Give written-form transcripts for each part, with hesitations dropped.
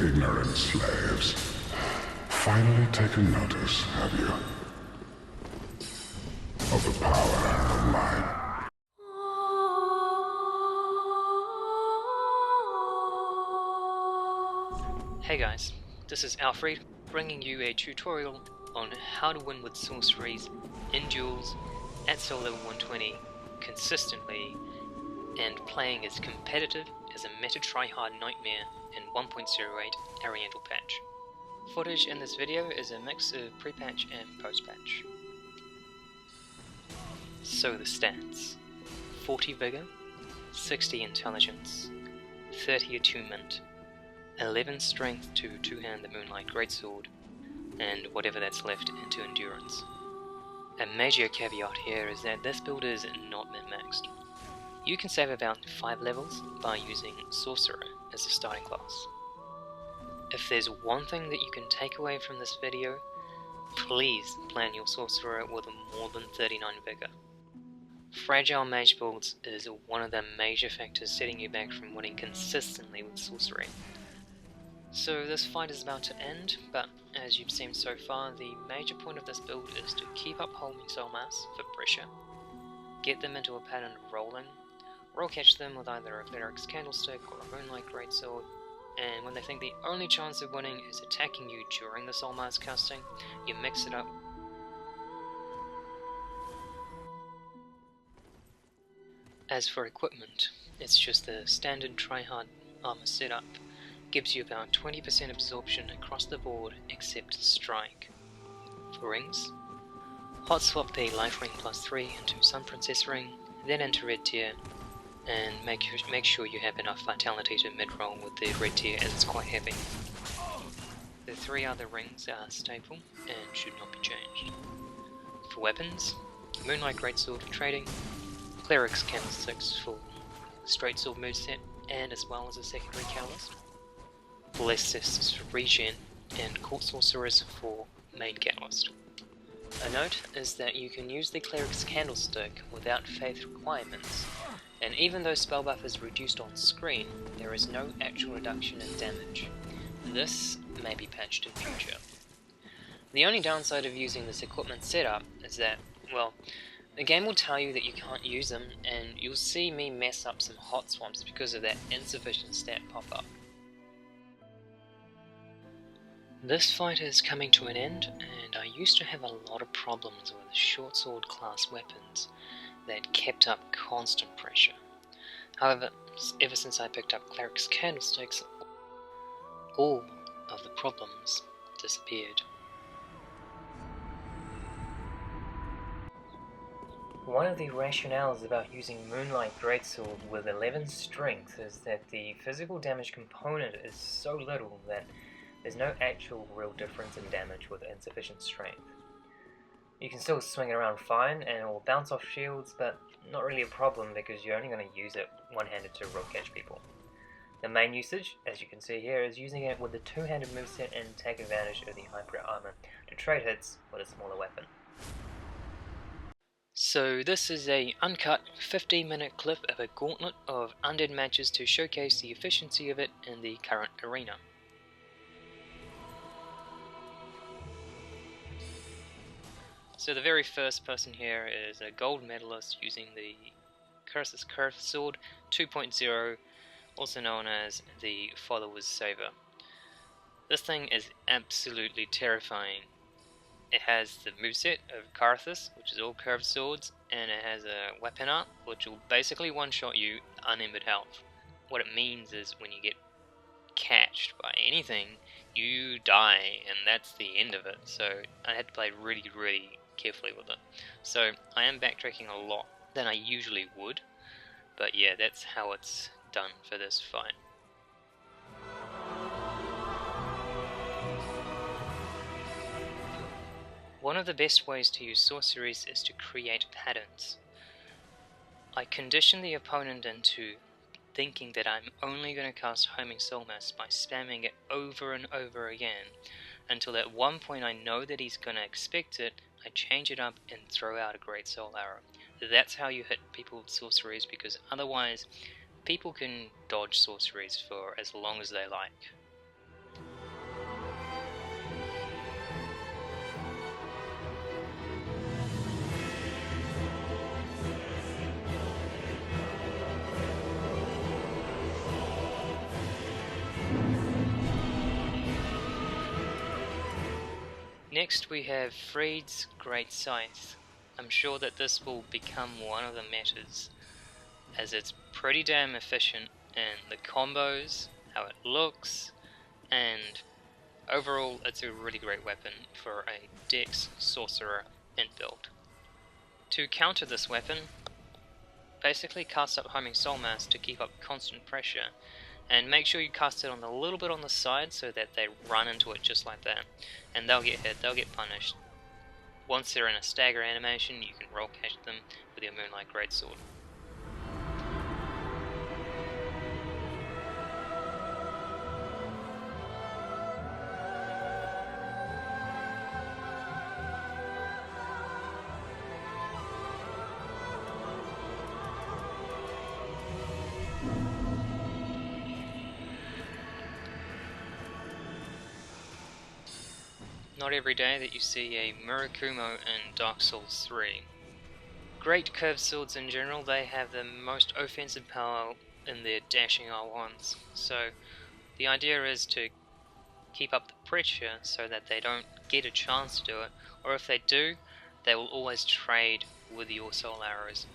ignorant slaves. Finally taken notice, have you? Of the power of mine. Hey guys, this is Alfred, bringing you a tutorial on how to win with sorceries in duels at soul level 120 consistently and playing as competitive as a meta tryhard nightmare in 1.08 Oriental patch. Footage in this video is a mix of pre-patch and post-patch. So the stats: 40 vigor, 60 intelligence, 30 attunement, 11 strength to two-hand the Moonlight Greatsword, and whatever that's left into endurance. A major caveat here is that this build is not min-maxed. You can save about 5 levels by using Sorcerer as a starting class. If there's one thing that you can take away from this video, please plan your Sorcerer with more than 39 vigor. Fragile mage builds is one of the major factors setting you back from winning consistently with sorcery. So this fight is about to end, but as you've seen so far, the major point of this build is to keep up homing soul mass for pressure, get them into a pattern of rolling, roll catch them with either a Cleric's Candlestick or a Moonlight Greatsword, and when they think the only chance of winning is attacking you during the soul mass casting, you mix it up. As for equipment, it's just the standard tryhard armor setup. Gives you about 20% absorption across the board except strike. For rings, hot swap the life ring +3 into Sun Princess ring, then into red tier, and make sure you have enough vitality to mid-roll with the red tier as it's quite heavy. The 3 other rings are staple and should not be changed. For weapons, Moonlight Greatsword for trading, Cleric's Candlesticks for straight sword moveset, and as well as a secondary catalyst. Blessed Cestus for regen, and Court Sorcerers for main catalyst. A note is that you can use the Cleric's Candlestick without faith requirements, and even though spell buff is reduced on screen, there is no actual reduction in damage. This may be patched in future. The only downside of using this equipment setup is that, well, the game will tell you that you can't use them, and you'll see me mess up some hot swaps because of that insufficient stat pop-up. This fight is coming to an end, and I used to have a lot of problems with short sword class weapons that kept up constant pressure. However, ever since I picked up Cleric's Candlesticks, all of the problems disappeared. One of the rationales about using Moonlight Greatsword with 11 strength is that the physical damage component is so little that there's no actual real difference in damage with insufficient strength. You can still swing it around fine and it will bounce off shields, but not really a problem because you're only going to use it one-handed to roll catch people. The main usage, as you can see here, is using it with the two-handed moveset and take advantage of the hyper armor to trade hits with a smaller weapon. So this is a uncut 15-minute clip of a gauntlet of undead matches to showcase the efficiency of it in the current arena. So the very first person here is a gold medalist using the Curse's Curved Sword 2.0, also known as the Follower's Saver. This thing is absolutely terrifying. It has the moveset of Karthus, which is all curved swords, and it has a weapon art, which will basically one-shot you unembedded health. What it means is when you get catched by anything, you die, and that's the end of it. So I had to play really carefully with it. So I am backtracking a lot than I usually would, but yeah, that's how it's done for this fight. One of the best ways to use sorceries is to create patterns. I condition the opponent into thinking that I'm only going to cast Homing Soul Mass by spamming it over and over again, until at one point I know that he's going to expect it, I change it up and throw out a Great Soul Arrow. That's how you hit people with sorceries, because otherwise people can dodge sorceries for as long as they like. Next we have Freed's Great Scythe. I'm sure that this will become one of the metas, as it's pretty damn efficient in the combos, how it looks, and overall it's a really great weapon for a Dex Sorcerer int build. To counter this weapon, basically cast up Homing Soulmass to keep up constant pressure, and make sure you cast it on a little bit on the side so that they run into it just like that, and they'll get hit, they'll get punished. Once they're in a stagger animation, you can roll catch them with your Moonlight Greatsword. Not every day that you see a Murakumo in Dark Souls 3. Great curved swords in general, they have the most offensive power in their dashing R1s, so the idea is to keep up the pressure so that they don't get a chance to do it, or if they do, they will always trade with your soul arrows.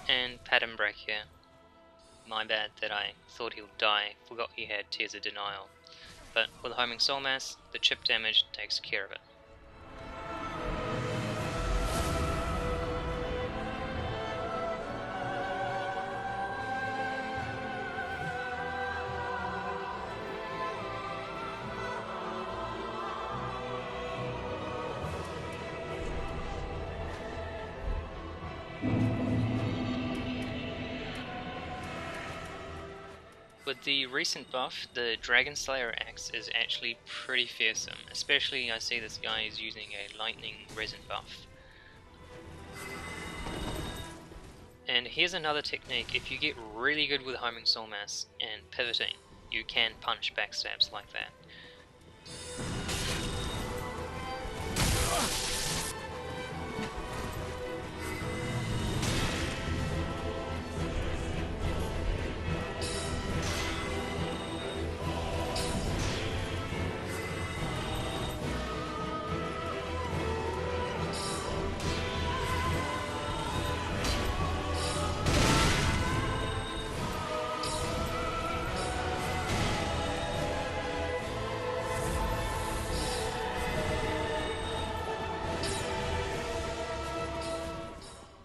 And pattern break here. My bad that I thought he'll die, forgot he had Tears of Denial. But with Homing Soulmass, the chip damage takes care of it. With the recent buff, the Dragon Slayer axe is actually pretty fearsome, especially I see this guy is using a lightning resin buff. And here's another technique: if you get really good with Homing Soulmass and pivoting, you can punish backstabs like that.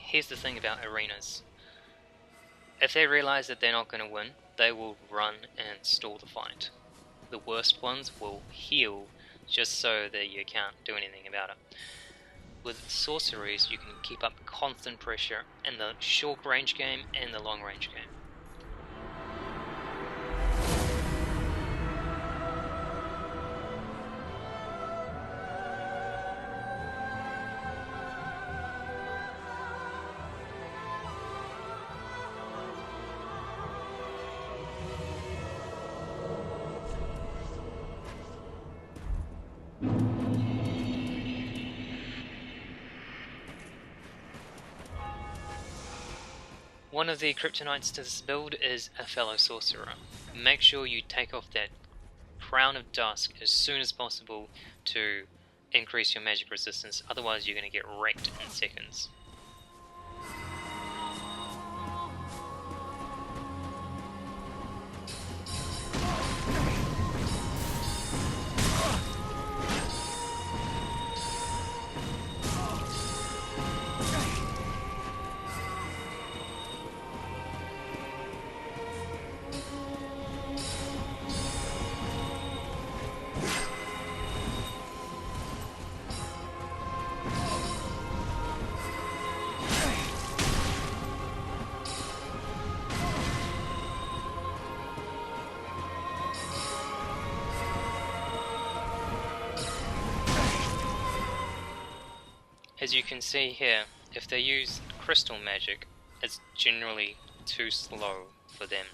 Here's the thing about arenas. If they realize that they're not going to win, they will run and stall the fight. The worst ones will heal just so that you can't do anything about it. With sorceries, you can keep up constant pressure in the short range game and the long range game. One of the kryptonites to this build is a fellow sorcerer. Make sure you take off that Crown of Dusk as soon as possible to increase your magic resistance, otherwise you're going to get wrecked in seconds. As you can see here, if they use crystal magic, it's generally too slow for them,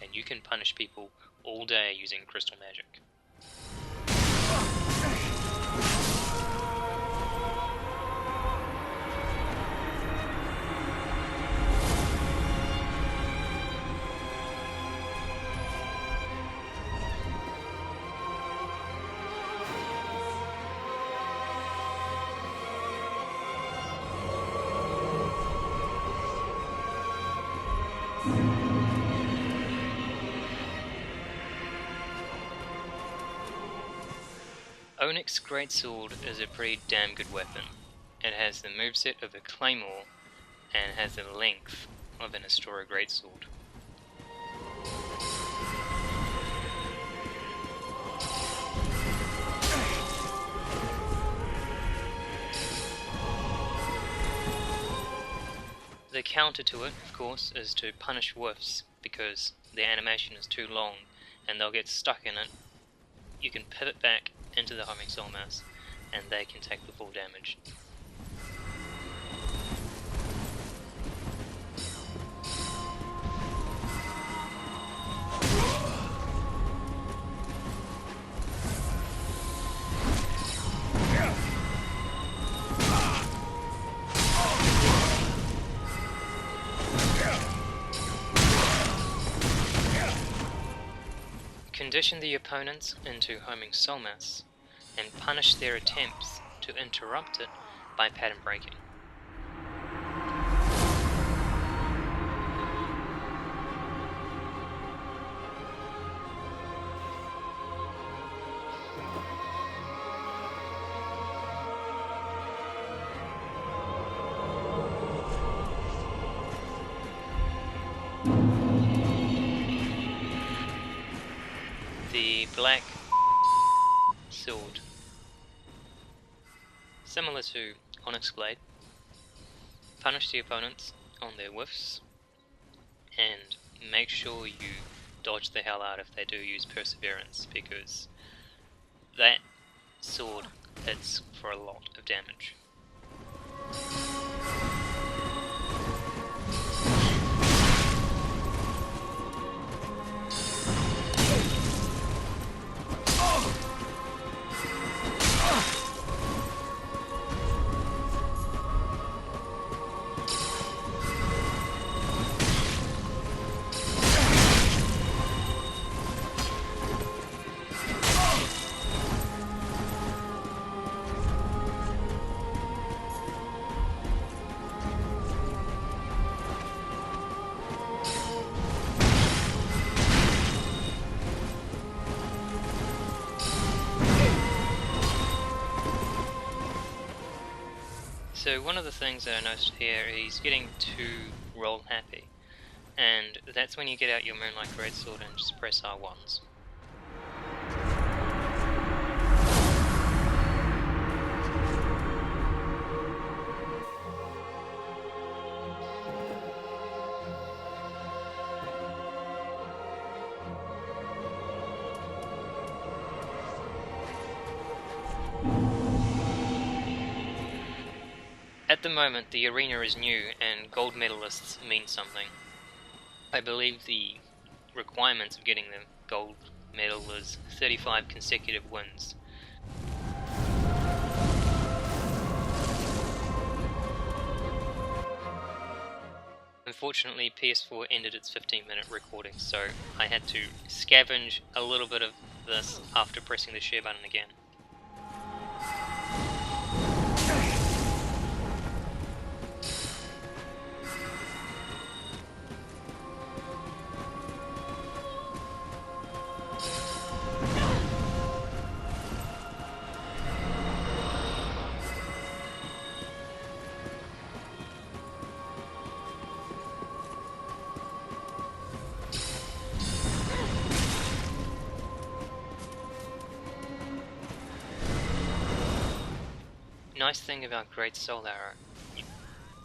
and you can punish people all day using crystal magic. Onyx Greatsword is a pretty damn good weapon. It has the moveset of a claymore and has the length of an Astora Greatsword. The counter to it, of course, is to punish whiffs, because their animation is too long and they'll get stuck in it. You can pivot back into the homing soul mass and they can take the full damage. Condition the opponents into homing soul mass and punish their attempts to interrupt it by pattern breaking. The black sword, similar to Onyx Blade, punish the opponents on their whiffs and make sure you dodge the hell out if they do use Perseverance, because that sword hits for a lot of damage. So one of the things that I noticed here is getting too roll happy, and that's when you get out your Moonlight Greatsword and just press R1s. At the moment, the arena is new and gold medalists mean something. I believe the requirements of getting the gold medal is 35 consecutive wins. Unfortunately, PS4 ended its 15-minute recording, so I had to scavenge a little bit of this after pressing the share button again. Nice thing about Great Soul Arrow,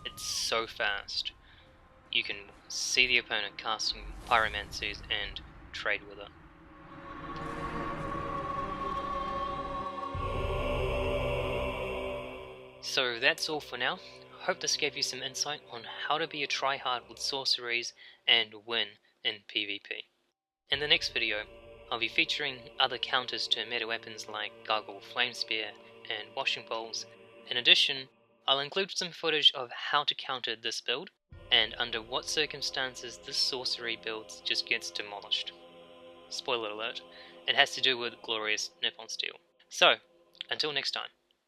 it's so fast. You can see the opponent casting pyromancies and trade with it. So that's all for now. Hope this gave you some insight on how to be a tryhard with sorceries and win in PvP. In the next video, I'll be featuring other counters to meta weapons like Gargoyle Flame Spear and Washing Bowls. In addition, I'll include some footage of how to counter this build, and under what circumstances this sorcery build just gets demolished. Spoiler alert, it has to do with glorious Nippon Steel. So, until next time.